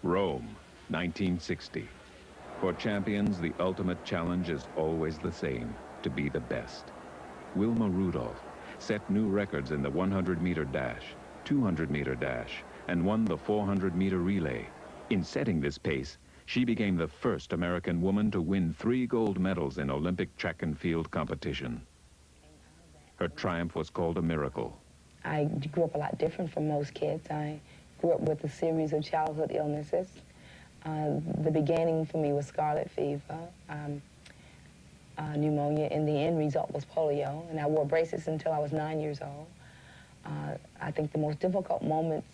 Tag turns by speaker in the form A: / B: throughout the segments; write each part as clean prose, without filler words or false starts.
A: Rome, 1960. For champions, the ultimate challenge is always the same, to be the best. Wilma Rudolph set new records in the 100-meter dash, 200-meter dash, and won the 400-meter relay. In setting this pace, she became the first American woman to win 3 gold medals in Olympic track and field competition. Her triumph was called a miracle.
B: I grew up a lot different from most kids. I grew up with a series of childhood illnesses. The beginning for me was scarlet fever, pneumonia, and the end result was polio, and I wore braces until I was 9 years old. I think the most difficult moments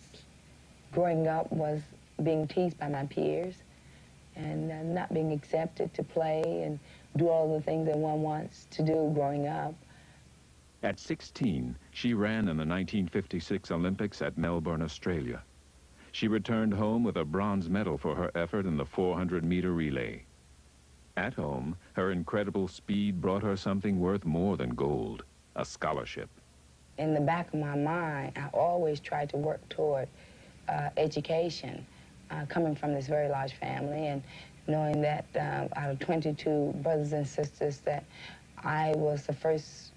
B: growing up was being teased by my peers and not being accepted to play and do all the things that one wants to do growing up.
A: At 16, she ran in the 1956 Olympics at Melbourne, Australia. She returned home with a bronze medal for her effort in the 400-meter relay. At home, her incredible speed brought her something worth more than gold, a scholarship.
B: In the back of my mind, I always tried to work toward education, coming from this very large family and knowing that out of 22 brothers and sisters that I was the first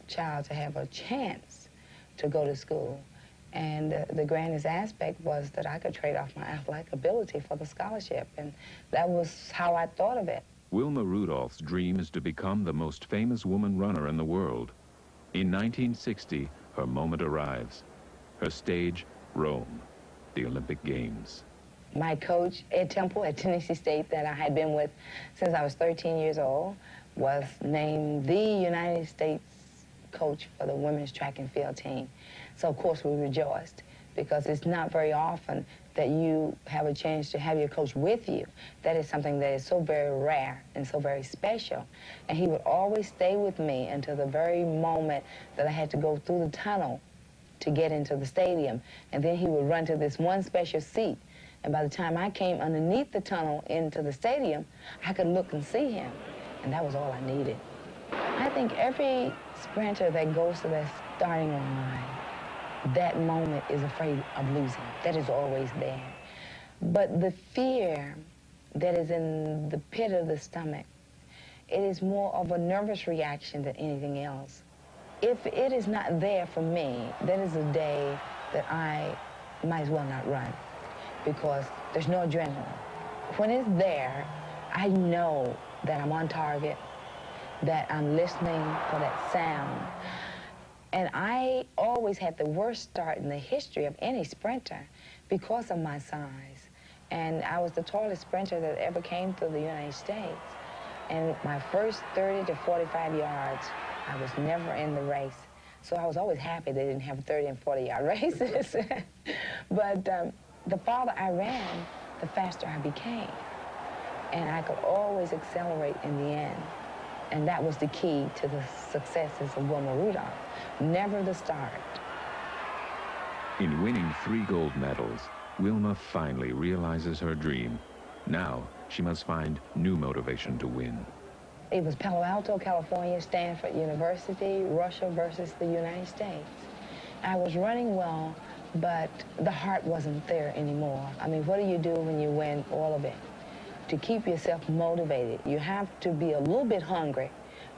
B: child to have a chance to go to school. And the grandest aspect was that I could trade off my athletic ability for the scholarship, and that was how I thought of it.
A: Wilma Rudolph's dream is to become the most famous woman runner in the world. In 1960, her moment arrives. Her stage, Rome, the Olympic Games.
B: My coach, Ed Temple at Tennessee State, that I had been with since I was 13 years old, was named the United States coach for the women's track and field team. So of course we rejoiced, because it's not very often that you have a chance to have your coach with you. That is something that is so very rare and so very special. And he would always stay with me until the very moment that I had to go through the tunnel to get into the stadium. And then he would run to this one special seat. And by the time I came underneath the tunnel into the stadium, I could look and see him. And that was all I needed. I think every sprinter that goes to that starting line, that moment is afraid of losing. That is always there. But the fear that is in the pit of the stomach, it is more of a nervous reaction than anything else. If it is not there for me, that is a day that I might as well not run, because there's no adrenaline. When it's there, I know that I'm on target, that I'm listening for that sound. And I always had the worst start in the history of any sprinter because of my size. And I was the tallest sprinter that ever came through the United States. And my first 30 to 45 yards, I was never in the race. So I was always happy they didn't have 30 and 40-yard races. But the farther I ran, the faster I became. And I could always accelerate in the end. And that was the key to the successes of Wilma Rudolph. Never the start.
A: In winning 3 gold medals, Wilma finally realizes her dream. Now, she must find new motivation to win.
B: It was Palo Alto, California, Stanford University, Russia versus the United States. I was running well, but the heart wasn't there anymore. I mean, what do you do when you win all of it? To keep yourself motivated, you have to be a little bit hungry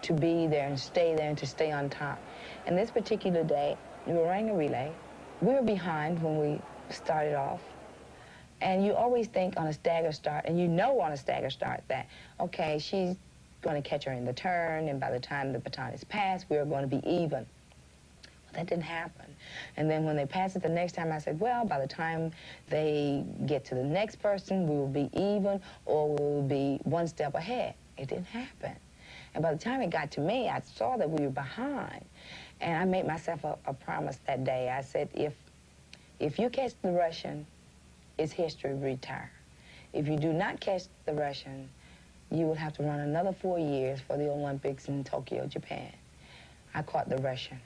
B: to be there and to stay on top. And this particular day, we were running a relay. We were behind when we started off. And you always think on a stagger start, and you know on a stagger start that, okay, she's going to catch her in the turn, and by the time the baton is passed, we're going to be even. Well, that didn't happen. And then when they passed it the next time, I said, well, by the time they get to the next person, we will be even, or we will be one step ahead. It didn't happen. And by the time it got to me, I saw that we were behind. And I made myself a promise that day. I said, if you catch the Russian, it's history, retire. If you do not catch the Russian, you will have to run another 4 years for the Olympics in Tokyo, Japan. I caught the Russian.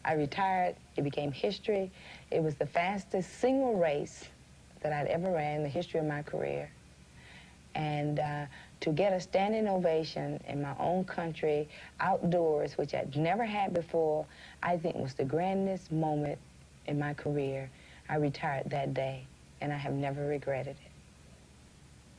B: I retired. It became history. It was the fastest single race that I'd ever ran in the history of my career. And to get a standing ovation in my own country, outdoors, which I'd never had before, I think was the grandest moment in my career. I retired that day. and I have never regretted it.